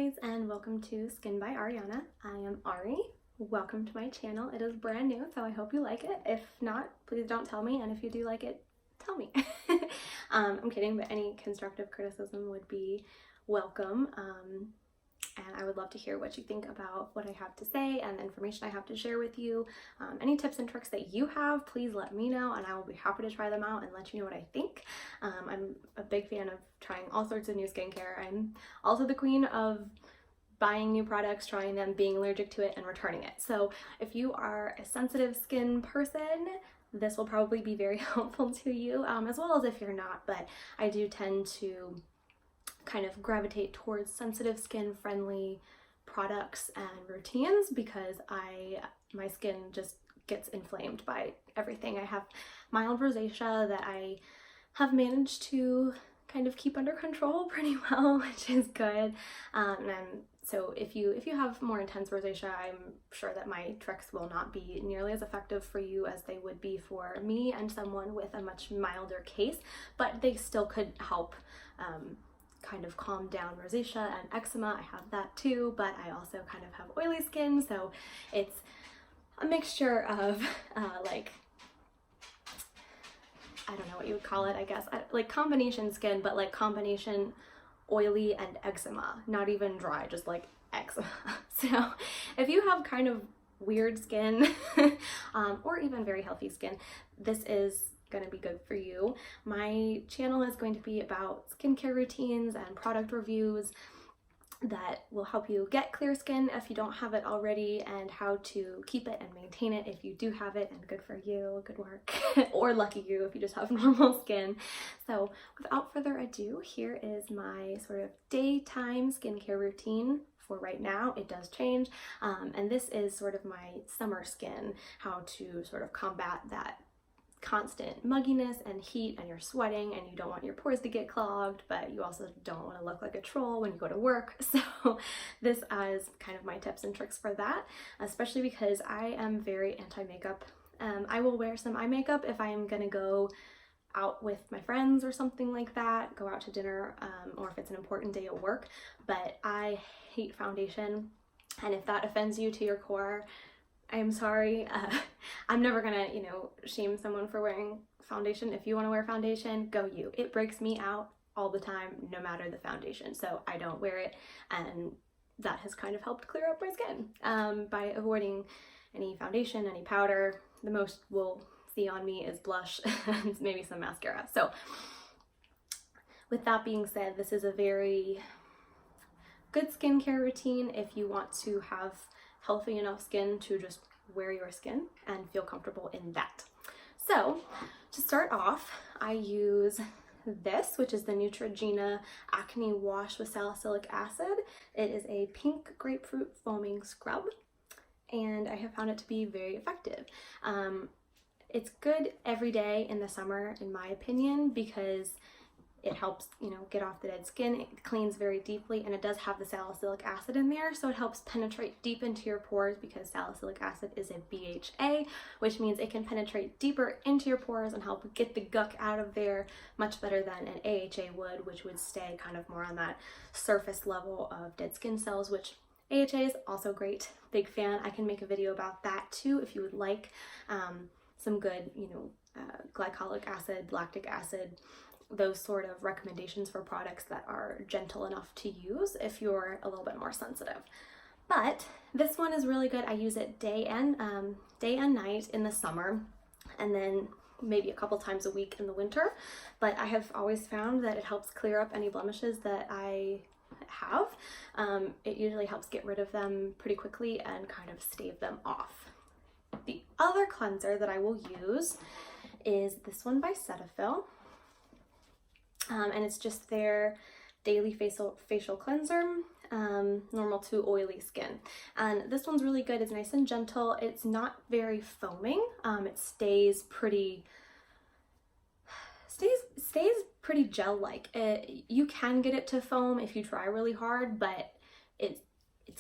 guys, and welcome to Skin by Ariana. I am Ari. Welcome to my channel. It is brand new, so I hope you like it. If not, please don't tell me, and if you do like it, tell me. I'm kidding, but any constructive criticism would be welcome. And I would love to hear what you think about what I have to say and the information I have to share with you. Any tips and tricks that you have, please let me know, and I will be happy to try them out and let you know what I think. I'm a big fan of trying all sorts of new skincare. I'm also the queen of buying new products, trying them, being allergic to it, and returning it. So if you are a sensitive skin person, this will probably be very helpful to you, as well as if you're not, but I do tend to kind of gravitate towards sensitive skin friendly products and routines because my skin just gets inflamed by everything. I have mild rosacea that I have managed to kind of keep under control pretty well, which is good. So if you have more intense rosacea, I'm sure that my tricks will not be nearly as effective for you as they would be for me and someone with a much milder case, but they still could help kind of calm down rosacea and eczema. I have that too, but I also kind of have oily skin, so it's a mixture of like, I don't know what you would call it, I guess, like combination skin, but like combination oily and eczema, not even dry, just like eczema. So if you have kind of weird skin or even very healthy skin, this is going to be good for you. My channel is going to be about skincare routines and product reviews that will help you get clear skin if you don't have it already, and how to keep it and maintain it if you do have it, and good for you, good work, or lucky you if you just have normal skin. So without further ado, here is my sort of daytime skincare routine. For right now, it does change, and this is sort of my summer skin, how to sort of combat that constant mugginess and heat, and you're sweating and you don't want your pores to get clogged, but you also don't want to look like a troll when you go to work. So this is kind of my tips and tricks for that, especially because I am very anti-makeup. I will wear some eye makeup if I am gonna go out with my friends or something like that, go out to dinner, or if it's an important day at work, but I hate foundation, and if that offends you to your core, I'm sorry. I'm never gonna, shame someone for wearing foundation. If you want to wear foundation, go you. It breaks me out all the time, no matter the foundation. So I don't wear it, and that has kind of helped clear up my skin by avoiding any foundation, any powder. The most we'll see on me is blush and maybe some mascara. So with that being said, this is a very good skincare routine if you want to have healthy enough skin to just wear your skin and feel comfortable in that. So to start off, I use this, which is the Neutrogena Acne Wash with Salicylic Acid. It is a pink grapefruit foaming scrub, and I have found it to be very effective. It's good every day in the summer, in my opinion, because it helps, get off the dead skin. It cleans very deeply, and it does have the salicylic acid in there, so it helps penetrate deep into your pores, because salicylic acid is a BHA, which means it can penetrate deeper into your pores and help get the gunk out of there much better than an AHA would, which would stay kind of more on that surface level of dead skin cells, which AHA is also great. Big fan. I can make a video about that too if you would like. Some good, glycolic acid, lactic acid, those sort of recommendations for products that are gentle enough to use if you're a little bit more sensitive. But this one is really good. I use it day and night in the summer, and then maybe a couple times a week in the winter. But I have always found that it helps clear up any blemishes that I have. It usually helps get rid of them pretty quickly and kind of stave them off. The other cleanser that I will use is this one by Cetaphil. And it's just their daily facial cleanser, normal to oily skin. And this one's really good. It's nice and gentle. It's not very foaming. It stays pretty gel-like. You can get it to foam if you try really hard, but it's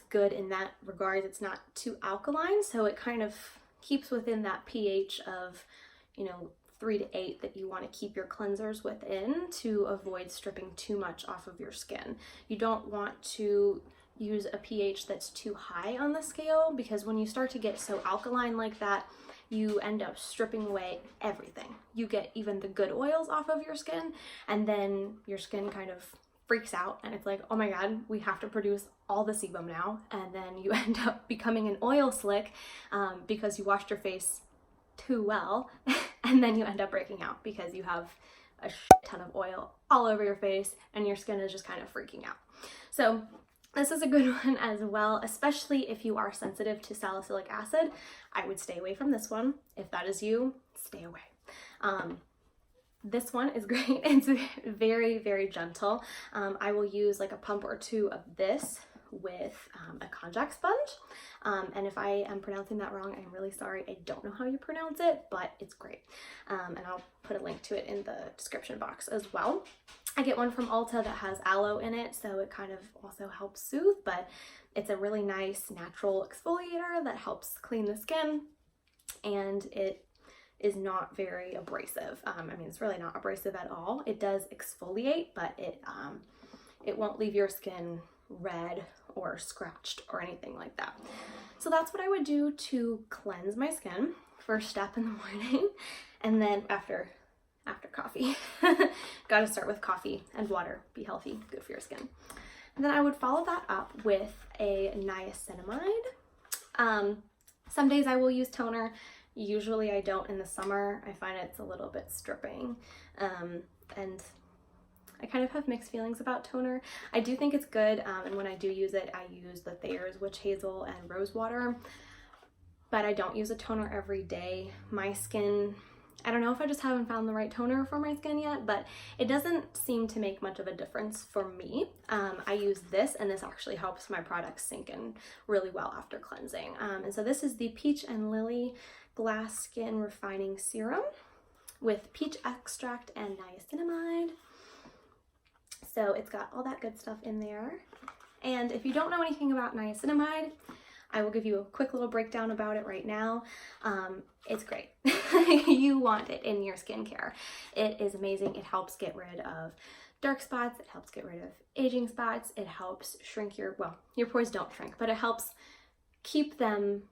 good in that regard. It's not too alkaline, so it kind of keeps within that pH of, 3 to 8 that you want to keep your cleansers within to avoid stripping too much off of your skin. You don't want to use a pH that's too high on the scale, because when you start to get so alkaline like that, you end up stripping away everything. You get even the good oils off of your skin, and then your skin kind of freaks out and it's like, oh my god, we have to produce all the sebum now, and then you end up becoming an oil slick because you washed your face too well, and then you end up breaking out because you have a shit ton of oil all over your face and your skin is just kind of freaking out. So this is a good one as well, especially if you are sensitive to salicylic acid. I would stay away from this one. If that is you, stay away. This one is great. It's very, very gentle. I will use like a pump or two of this with a Konjac Sponge. And if I am pronouncing that wrong, I'm really sorry. I don't know how you pronounce it, but it's great. And I'll put a link to it in the description box as well. I get one from Ulta that has aloe in it, so it kind of also helps soothe, but it's a really nice natural exfoliator that helps clean the skin, and it is not very abrasive. I mean, it's really not abrasive at all. It does exfoliate, but it won't leave your skin red or scratched or anything like that. So that's what I would do to cleanse my skin. First step in the morning, and then after coffee. Gotta start with coffee and water. Be healthy, good for your skin. And then I would follow that up with a niacinamide. Some days I will use toner. Usually I don't in the summer. I find it's a little bit stripping. And I kind of have mixed feelings about toner. I do think it's good, and when I do use it, I use the Thayer's Witch Hazel and Rose Water, but I don't use a toner every day. My skin, I don't know if I just haven't found the right toner for my skin yet, but it doesn't seem to make much of a difference for me. I use this, and this actually helps my products sink in really well after cleansing. And so this is the Peach and Lily Glass Skin Refining Serum with peach extract and niacinamide. So it's got all that good stuff in there. And if you don't know anything about niacinamide, I will give you a quick little breakdown about it right now. It's great. You want it in your skincare. It is amazing. It helps get rid of dark spots. It helps get rid of aging spots. It helps shrink your pores don't shrink, but it helps keep them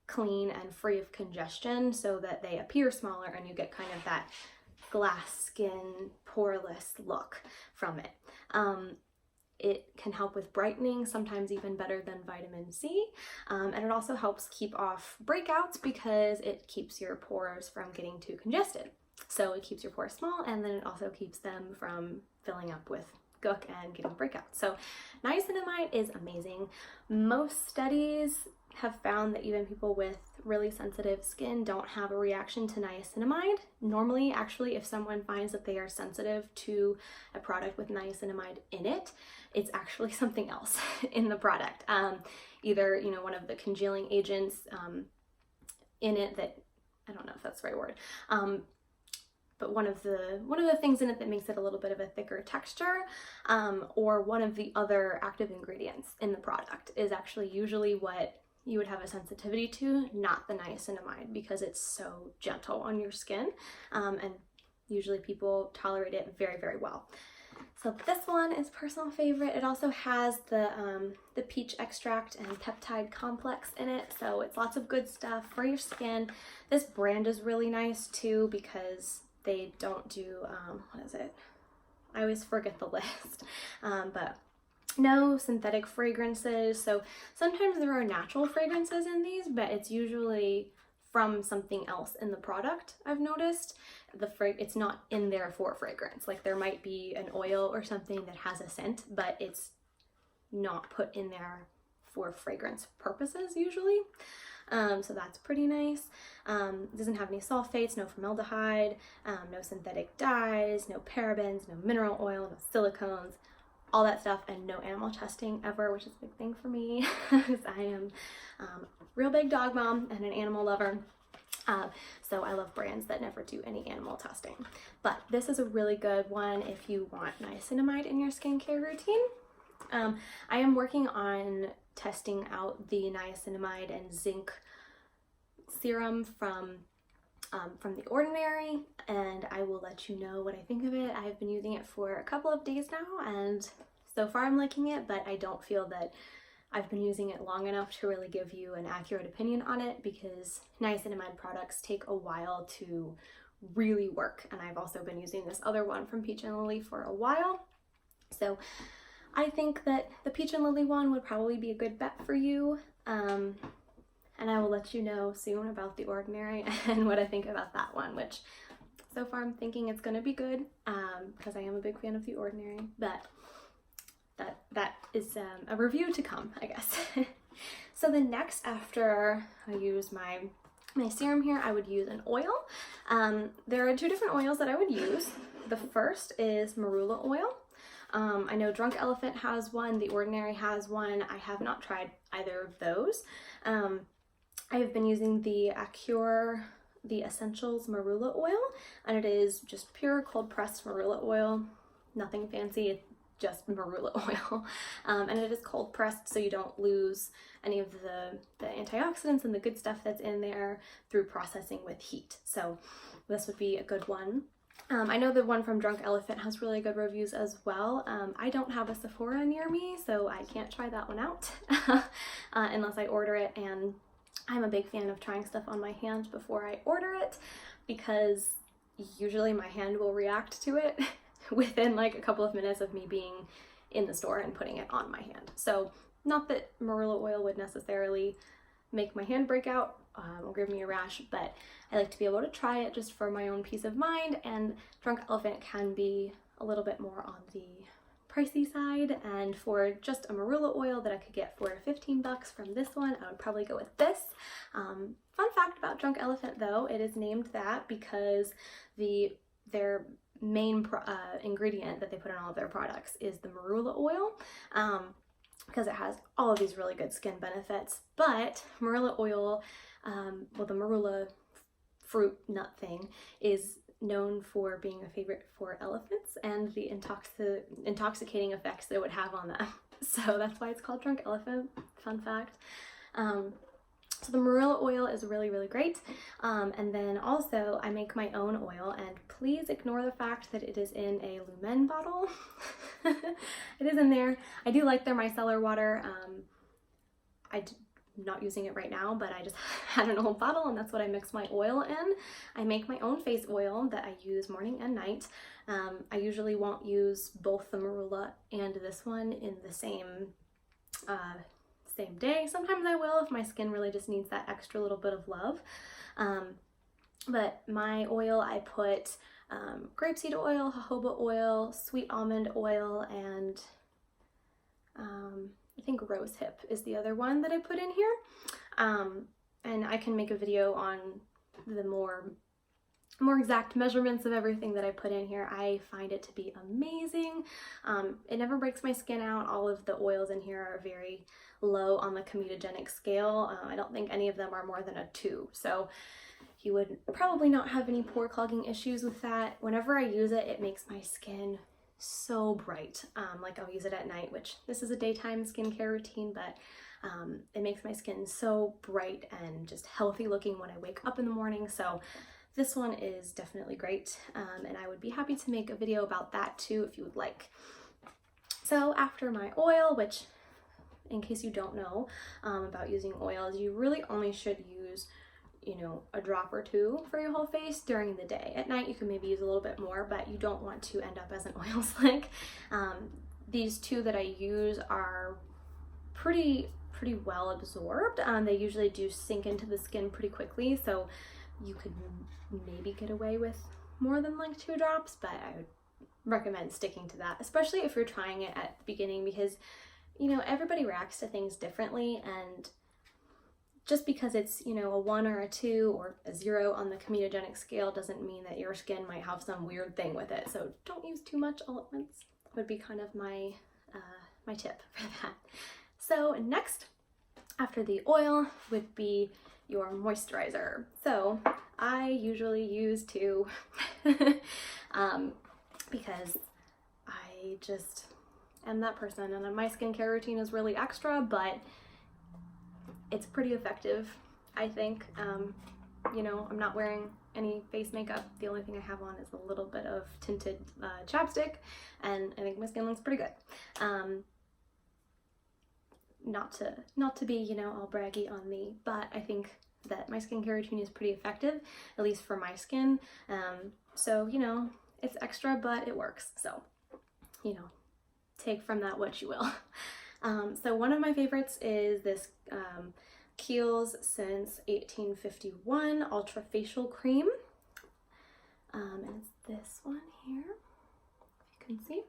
clean and free of congestion so that they appear smaller and you get kind of that glass skin, poreless look from it. It can help with brightening, sometimes even better than vitamin C. And it also helps keep off breakouts because it keeps your pores from getting too congested. So it keeps your pores small, and then it also keeps them from filling up with gook and getting breakouts. So niacinamide is amazing. Most studies have found that even people with really sensitive skin don't have a reaction to niacinamide. Normally, actually, if someone finds that they are sensitive to a product with niacinamide in it, it's actually something else in the product. Either, one of the congealing agents in it that, I don't know if that's the right word, but one of the things in it that makes it a little bit of a thicker texture, or one of the other active ingredients in the product is actually usually what you would have a sensitivity to, not the niacinamide, because it's so gentle on your skin, and usually people tolerate it very, very well. So this one is personal favorite. It also has the peach extract and peptide complex in it, so it's lots of good stuff for your skin. This brand is really nice too because they don't do, what is it? I always forget the list, but no synthetic fragrances. So sometimes there are natural fragrances in these, but it's usually from something else in the product. I've noticed it's not in there for fragrance. Like there might be an oil or something that has a scent, but it's not put in there for fragrance purposes usually. So that's pretty nice. It doesn't have any sulfates, no formaldehyde, no synthetic dyes, no parabens, no mineral oil, no silicones, all that stuff, and no animal testing ever, which is a big thing for me because I am a real big dog mom and an animal lover. So I love brands that never do any animal testing. But this is a really good one if you want niacinamide in your skincare routine. I am working on testing out the niacinamide and zinc serum from The Ordinary, and I will let you know what I think of it. I've been using it for a couple of days now, and So far I'm liking it, but I don't feel that I've been using it long enough to really give you an accurate opinion on it, because niacinamide products take a while to really work. And I've also been using this other one from Peach and Lily for a while. So I think that the Peach and Lily one would probably be a good bet for you. And I will let you know soon about The Ordinary and what I think about that one, which so far I'm thinking it's going to be good, because I am a big fan of The Ordinary, but that is a review to come, I guess. So the next, after I use my serum here, I would use an oil. There are two different oils that I would use. The first is Marula Oil. I know Drunk Elephant has one, The Ordinary has one. I have not tried either of those. I have been using the Acure, the Essentials Marula Oil, and it is just pure cold pressed marula oil, nothing fancy, it's just marula oil. And it is cold pressed, so you don't lose any of the antioxidants and the good stuff that's in there through processing with heat. So this would be a good one. I know the one from Drunk Elephant has really good reviews as well. I don't have a Sephora near me, so I can't try that one out unless I order it, and I'm a big fan of trying stuff on my hand before I order it, because usually my hand will react to it within like a couple of minutes of me being in the store and putting it on my hand. So not that marula oil would necessarily make my hand break out or give me a rash, but I like to be able to try it just for my own peace of mind. And Drunk Elephant can be a little bit more on the pricey side, and for just a marula oil that I could get for 15 bucks from this one, I would probably go with this. Fun fact about Drunk Elephant though, it is named that because their main ingredient that they put in all of their products is the marula oil, because it has all of these really good skin benefits. But marula oil, well, the marula fruit nut thing is known for being a favorite for elephants and the intoxicating effects that it would have on them. So that's why it's called Drunk Elephant. Fun fact. So the marula oil is really, really great. And then also I make my own oil, and please ignore the fact that it is in a Lumen bottle. It is in there. I do like their micellar water. I'm not using it right now, but I just had an old bottle, and that's what I mix my oil in. I make my own face oil that I use morning and night. I usually won't use both the marula and this one in the same day. Sometimes I will if my skin really just needs that extra little bit of love. But my oil, I put grapeseed oil, jojoba oil, sweet almond oil, and I think rosehip is the other one that I put in here. And I can make a video on the more exact measurements of everything that I put in here. I find it to be amazing. It never breaks my skin out. All of the oils in here are very low on the comedogenic scale. I don't think any of them are more than a 2. So you would probably not have any pore clogging issues with that. Whenever I use it, it makes my skin so bright. Like I'll use it at night, which this is a daytime skincare routine, but it makes my skin so bright and just healthy looking when I wake up in the morning. So this one is definitely great, and I would be happy to make a video about that too if you would like. So after my oil, which in case you don't know about using oils, you really only should use, you know, a drop or 2 for your whole face during the day. At night you can maybe use a little bit more, but you don't want to end up as an oil slick. These 2 that I use are pretty well absorbed. They usually do sink into the skin pretty quickly, so you could maybe get away with more than like 2 drops, but I would recommend sticking to that, especially if you're trying it at the beginning, because you know, everybody reacts to things differently, and just because it's, you know, a 1 or a 2 or a 0 on the comedogenic scale doesn't mean that your skin might have some weird thing with it. So don't use too much all at once would be kind of my my tip for that. So next, after the oil, would be your moisturizer. So I usually use 2 because I just am that person, and my skincare routine is really extra, but it's pretty effective, I think. you know, I'm not wearing any face makeup. The only thing I have on is a little bit of tinted chapstick, and I think my skin looks pretty good. Not to be, you know, all braggy on me, but I think that my skincare routine is pretty effective, at least for my skin. So, you know, it's extra, but it works. So, you know, take from that what you will. So one of my favorites is this Kiehl's since 1851 Ultra Facial Cream. And it's this one here, if you can see.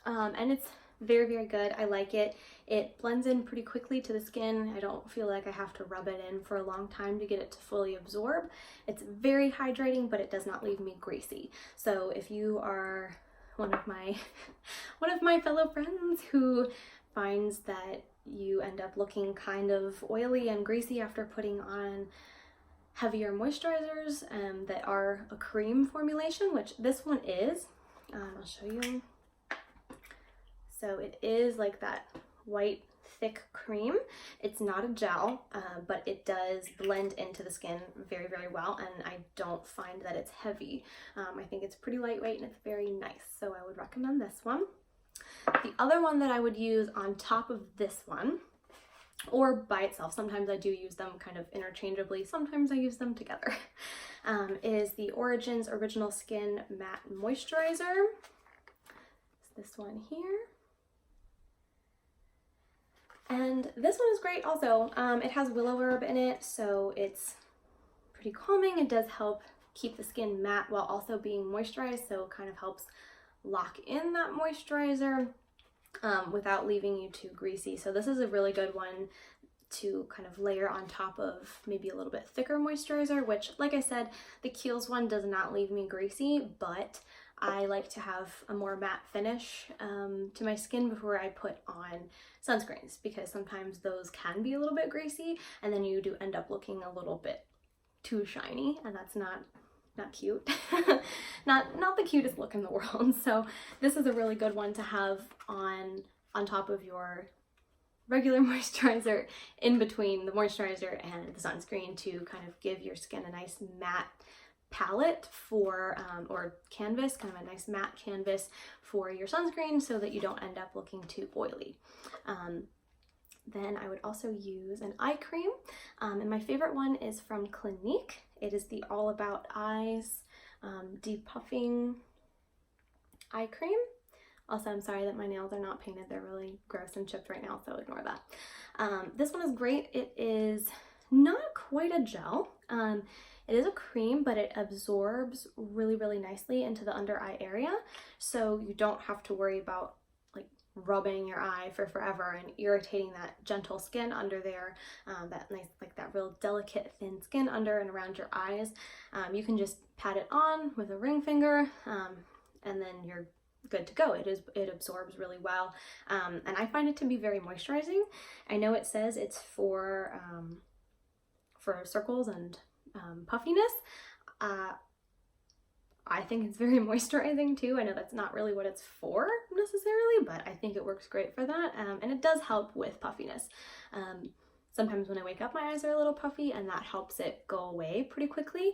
And it's very, very good. I like it. It blends in pretty quickly to the skin. I don't feel like I have to rub it in for a long time to get it to fully absorb. It's very hydrating, but it does not leave me greasy. So if you are one of my fellow friends who finds that you end up looking kind of oily and greasy after putting on heavier moisturizers that are a cream formulation, which this one is, I'll show you. So it is like that white thick cream. It's not a gel, but it does blend into the skin very, very well, and I don't find that it's heavy. I think it's pretty lightweight and it's very nice, so I would recommend this one. The other one that I would use on top of this one, or by itself, sometimes I do use them kind of interchangeably, sometimes I use them together, is the Origins Original Skin Matte Moisturizer. It's this one here. And this one is great also. It has Willowherb in it, so it's pretty calming. It does help keep the skin matte while also being moisturized, so it kind of helps lock in that moisturizer without leaving you too greasy. So this is a really good one to kind of layer on top of maybe a little bit thicker moisturizer, which, like I said, the Kiehl's one does not leave me greasy, but I like to have a more matte finish to my skin before I put on sunscreens, because sometimes those can be a little bit greasy and then you do end up looking a little bit too shiny, and that's not cute. not the cutest look in the world. So this is a really good one to have on top of your regular moisturizer, in between the moisturizer and the sunscreen, to kind of give your skin a nice matte palette for or canvas, kind of a nice matte canvas for your sunscreen, so that you don't end up looking too oily. Then I would also use an eye cream, and my favorite one is from Clinique. It is the All About Eyes Depuffing Eye Cream. Also, I'm sorry that my nails are not painted. They're really gross and chipped right now, so ignore that. This one is great. It is not quite a gel. It is a cream, but it absorbs really, really nicely into the under eye area, so you don't have to worry about like rubbing your eye for forever and irritating that gentle skin under there, that nice, like that real delicate thin skin under and around your eyes. You can just pat it on with a ring finger, and then you're good to go. It absorbs really well, and I find it to be very moisturizing. I know it says it's for circles and puffiness. I think it's very moisturizing too. I know that's not really what it's for necessarily, but I think it works great for that, and it does help with puffiness. Sometimes when I wake up, my eyes are a little puffy, and that helps it go away pretty quickly.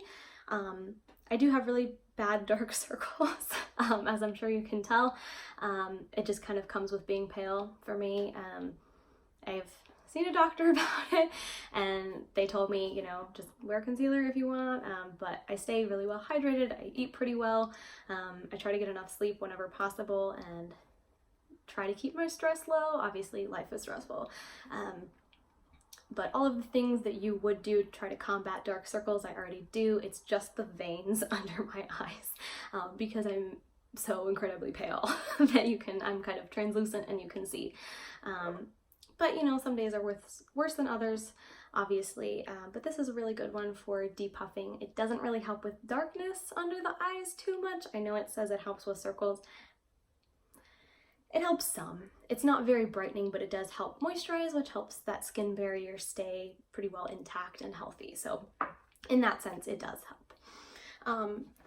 I do have really bad dark circles, as I'm sure you can tell. It just kind of comes with being pale for me. I've seen a doctor about it, and they told me, you know, just wear concealer if you want, but I stay really well hydrated. I eat pretty well. I try to get enough sleep whenever possible and try to keep my stress low. Obviously, life is stressful. But all of the things that you would do to try to combat dark circles, I already do. It's just the veins under my eyes, because I'm so incredibly pale that I'm kind of translucent and you can see. But you know, some days are worse than others, obviously, but this is a really good one for depuffing. It doesn't really help with darkness under the eyes too much. I know it says it helps with circles. It helps some. It's not very brightening, but it does help moisturize, which helps that skin barrier stay pretty well intact and healthy. So in that sense, it does help.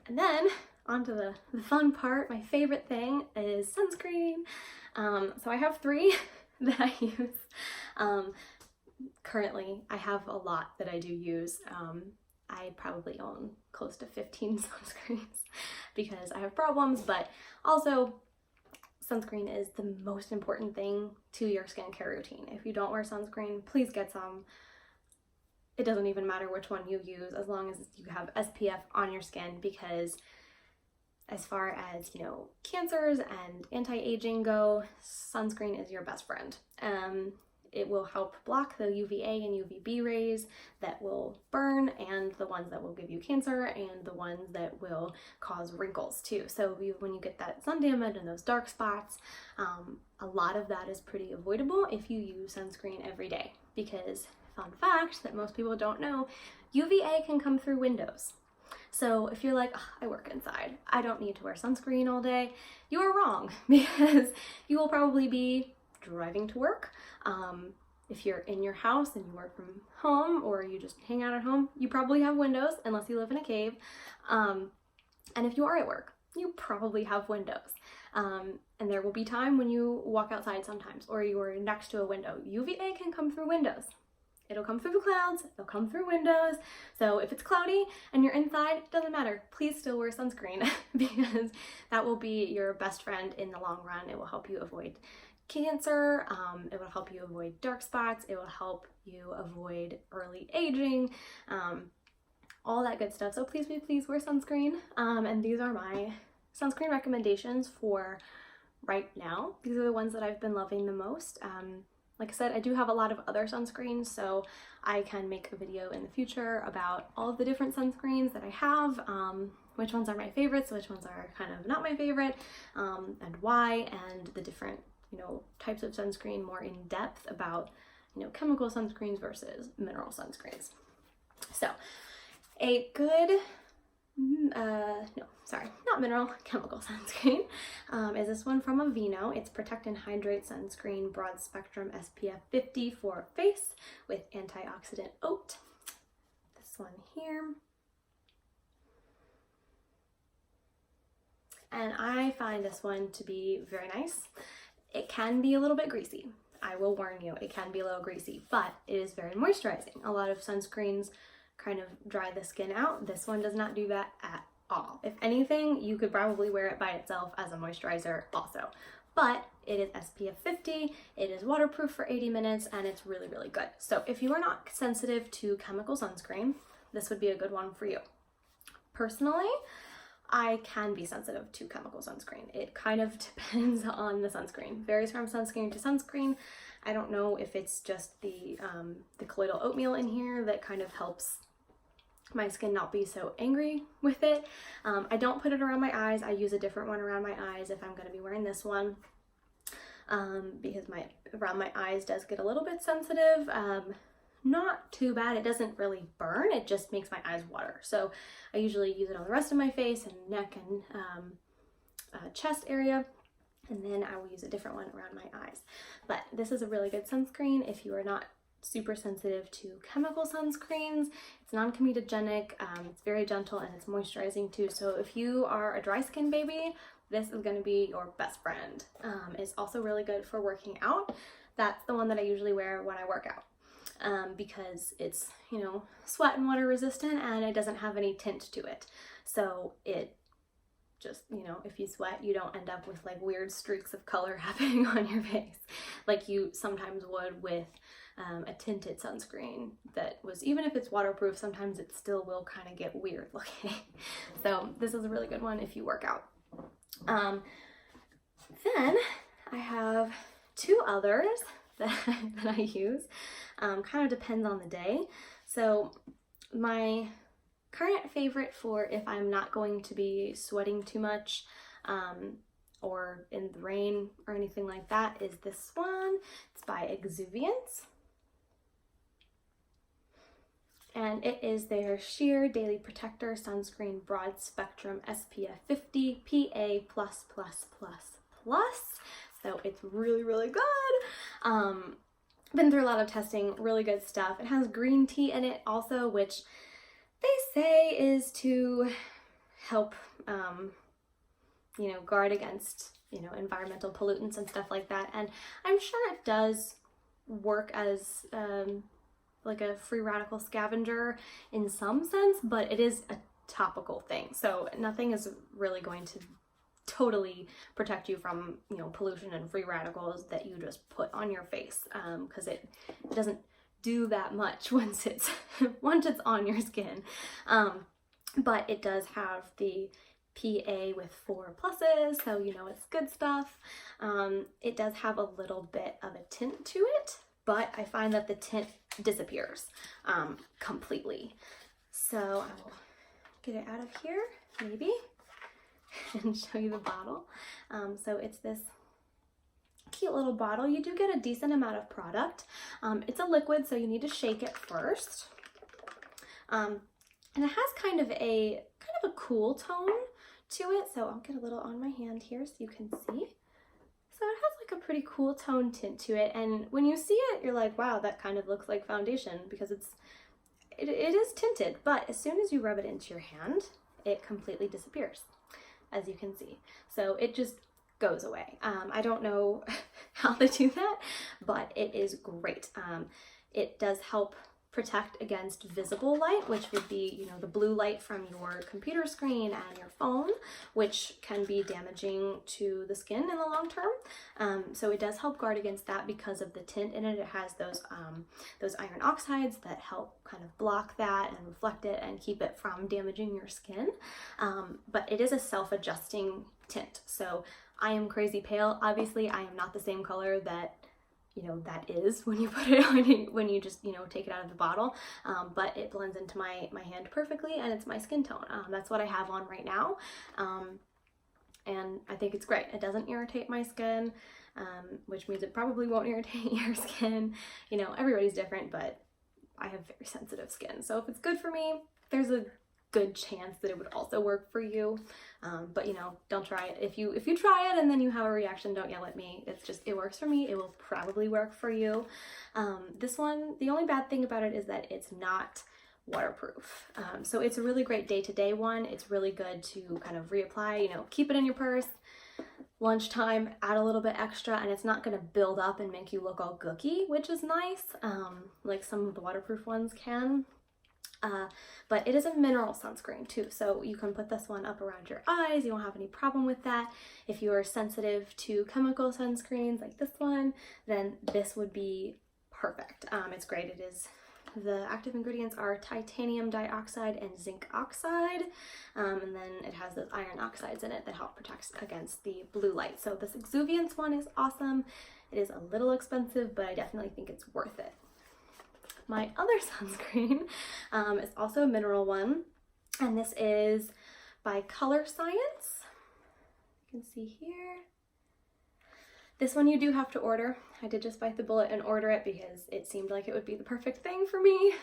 And then onto the fun part. My favorite thing is sunscreen. So I have 3 that I use. currently I have a lot that I do use. I probably own close to 15 sunscreens because I have problems, but also sunscreen is the most important thing to your skincare routine. If you don't wear sunscreen, please get some. It doesn't even matter which one you use as long as you have SPF on your skin, because as far as, you know, cancers and anti-aging go, sunscreen is your best friend. It will help block the UVA and UVB rays that will burn, and the ones that will give you cancer, and the ones that will cause wrinkles too. So when you get that sun damage and those dark spots, a lot of that is pretty avoidable if you use sunscreen every day. Because, fun fact that most people don't know, UVA can come through windows. So if you're like, oh, I work inside, I don't need to wear sunscreen all day, you are wrong, because you will probably be driving to work. If you're in your house and you work from home, or you just hang out at home, you probably have windows unless you live in a cave. And if you are at work, you probably have windows. And there will be time when you walk outside sometimes, or you're next to a window. UVA can come through windows. It'll come through the clouds, it'll come through windows. So if it's cloudy and you're inside, it doesn't matter. Please still wear sunscreen because that will be your best friend in the long run. It will help you avoid cancer, it will help you avoid dark spots, it will help you avoid early aging, all that good stuff. So please, please, please wear sunscreen. And these are my sunscreen recommendations for right now. These are the ones that I've been loving the most. Like I said, I do have a lot of other sunscreens, so I can make a video in the future about all of the different sunscreens that I have, which ones are my favorites, which ones are kind of not my favorite, and why, and the different, you know, types of sunscreen more in depth about, you know, chemical sunscreens versus mineral sunscreens. So a good, not mineral, chemical sunscreen is this one from Aveeno. It's Protect and Hydrate Sunscreen Broad Spectrum SPF 50 for face with antioxidant oat. This one here. And I find this one to be very nice. It can be a little bit greasy. I will warn you, it can be a little greasy, but it is very moisturizing. A lot of sunscreens kind of dry the skin out. This one does not do that at all. If anything, you could probably wear it by itself as a moisturizer also. But it is SPF 50, it is waterproof for 80 minutes, and it's really, really good. So if you are not sensitive to chemical sunscreen, this would be a good one for you. Personally, I can be sensitive to chemical sunscreen. It kind of depends on the sunscreen. Varies from sunscreen to sunscreen. I don't know if it's just the colloidal oatmeal in here that kind of helps my skin not be so angry with it. I don't put it around my eyes. I use a different one around my eyes if I'm going to be wearing this one, because around my eyes does get a little bit sensitive. Not too bad. It doesn't really burn. It just makes my eyes water. So I usually use it on the rest of my face and neck and chest area. And then I will use a different one around my eyes. But this is a really good sunscreen if you are not super sensitive to chemical sunscreens. It's non-comedogenic, it's very gentle, and it's moisturizing too. So if you are a dry skin baby, this is going to be your best friend. It's also really good for working out. That's the one that I usually wear when I work out. Because it's, you know, sweat and water resistant, and it doesn't have any tint to it. So it just, you know, if you sweat, you don't end up with like weird streaks of color happening on your face like you sometimes would with a tinted sunscreen that was, even if it's waterproof, sometimes it still will kind of get weird looking. So this is a really good one if you work out. Then I have two others that I use. Kind of depends on the day. So my current favorite for if I'm not going to be sweating too much or in the rain or anything like that is this one. It's by Exuviance. And it is their Sheer Daily Protector Sunscreen Broad Spectrum SPF 50 PA++++. So it's really, really good. Been through a lot of testing, really good stuff. It has green tea in it also, which they say is to help, you know, guard against, you know, environmental pollutants and stuff like that. And I'm sure it does work as like a free radical scavenger in some sense, but it is a topical thing. So nothing is really going to totally protect you from, you know, pollution and free radicals that you just put on your face, because it doesn't do that much once it's once it's on your skin. But it does have the PA with 4 pluses, so you know it's good stuff. It does have a little bit of a tint to it, but I find that the tint disappears completely. So I will get it out of here, maybe, and show you the bottle. So it's this cute little bottle. You do get a decent amount of product. It's a liquid, so you need to shake it first. And it has kind of a cool tone to it. So I'll get a little on my hand here so you can see. So it has like a pretty cool tone tint to it. And when you see it, you're like, wow, that kind of looks like foundation, because it is tinted. But as soon as you rub it into your hand, it completely disappears, as you can see. So it just goes away. I don't know how they do that, but it is great. It does help protect against visible light, which would be, you know, the blue light from your computer screen and your phone, which can be damaging to the skin in the long term. So it does help guard against that because of the tint in it. It has those iron oxides that help kind of block that and reflect it and keep it from damaging your skin. But it is a self-adjusting tint. So I am crazy pale. Obviously, I am not the same color that, you know, that is when you put it on, when you just, you know, take it out of the bottle, but it blends into my hand perfectly, and it's my skin tone. That's what I have on right now, and I think it's great. It doesn't irritate my skin, which means it probably won't irritate your skin. You know, everybody's different, but I have very sensitive skin, so if it's good for me, there's a good chance that it would also work for you. But you know, don't try it. If you try it and then you have a reaction, don't yell at me. It's just, it works for me. It will probably work for you. This one, the only bad thing about it is that it's not waterproof. So it's a really great day-to-day one. It's really good to kind of reapply, you know, keep it in your purse, lunchtime, add a little bit extra, and it's not going to build up and make you look all gooky, which is nice, like some of the waterproof ones can. But it is a mineral sunscreen too, so you can put this one up around your eyes. You won't have any problem with that. If you are sensitive to chemical sunscreens like this one, then this would be perfect. It's great. It is, the active ingredients are titanium dioxide and zinc oxide, and then it has those iron oxides in it that help protect against the blue light. So this Exuviance one is awesome. It is a little expensive, but I definitely think it's worth it. My other sunscreen is also a mineral one, and this is by Colorescience. You can see here. This one you do have to order. I did just bite the bullet and order it because it seemed like it would be the perfect thing for me,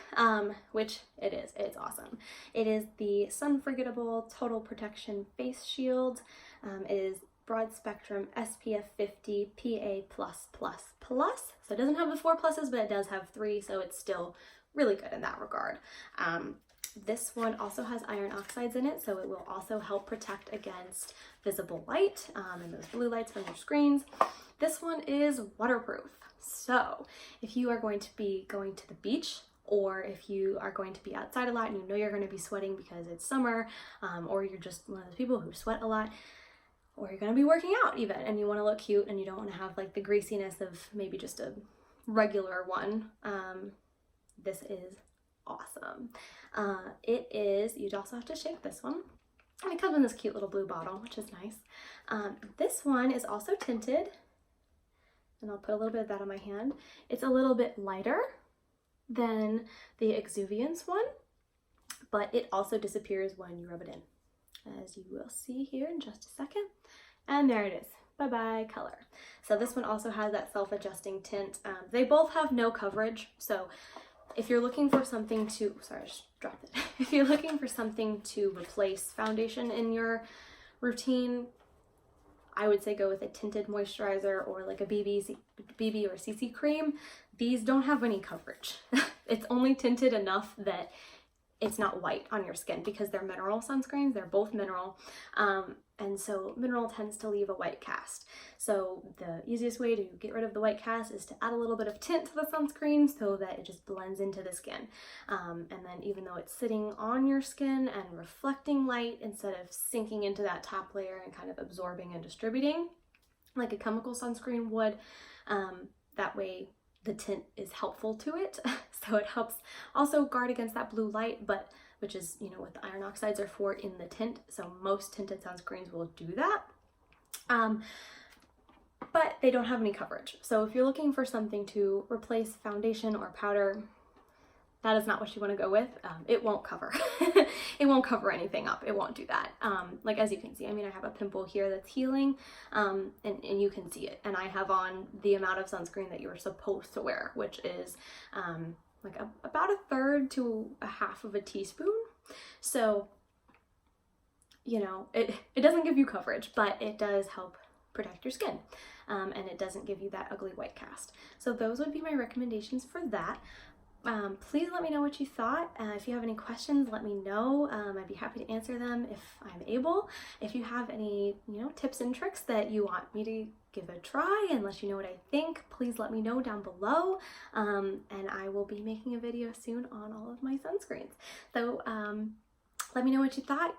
which it is. It's awesome. It is the Sunforgettable Total Protection Face Shield. It is broad spectrum SPF 50 PA++++. So it doesn't have the 4 pluses, but it does have 3, so it's still really good in that regard. This one also has iron oxides in it, so it will also help protect against visible light and those blue lights from your screens. This one is waterproof. So if you are going to be going to the beach, or if you are going to be outside a lot and you know you're going to be sweating because it's summer, or you're just one of those people who sweat a lot, or you're going to be working out even and you want to look cute and you don't want to have like the greasiness of maybe just a regular one, this is awesome. It is, you'd also have to shake this one, and it comes in this cute little blue bottle, which is nice. This one is also tinted, and I'll put a little bit of that on my hand. It's a little bit lighter than the Exuviance one, but it also disappears when you rub it in, as you will see here in just a second. And there it is. Bye-bye color. So this one also has that self-adjusting tint. They both have no coverage, so if you're looking for something to, sorry, I just dropped it. If you're looking for something to replace foundation in your routine, I would say go with a tinted moisturizer or like a BB or CC cream. These don't have any coverage. It's only tinted enough that it's not white on your skin because they're mineral sunscreens. They're both mineral. And so mineral tends to leave a white cast. So the easiest way to get rid of the white cast is to add a little bit of tint to the sunscreen so that it just blends into the skin. And then even though it's sitting on your skin and reflecting light instead of sinking into that top layer and kind of absorbing and distributing like a chemical sunscreen would, that way the tint is helpful to it. So it helps also guard against that blue light, but which is, you know, what the iron oxides are for in the tint. So most tinted sunscreens will do that. But they don't have any coverage. So if you're looking for something to replace foundation or powder, that is not what you want to go with. It won't cover. It won't cover anything up. It won't do that. Like as you can see, I mean, I have a pimple here that's healing, and you can see it. And I have on the amount of sunscreen that you're supposed to wear, which is like about 1/3 to 1/2 of a teaspoon. So, you know, it doesn't give you coverage, but it does help protect your skin. And it doesn't give you that ugly white cast. So those would be my recommendations for that. Please let me know what you thought. If you have any questions, let me know. I'd be happy to answer them if I'm able. If you have any, you know, tips and tricks that you want me to give a try and let you know what I think, please let me know down below. And I will be making a video soon on all of my sunscreens. So let me know what you thought.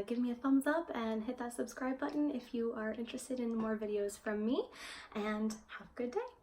Give me a thumbs up and hit that subscribe button if you are interested in more videos from me. And have a good day.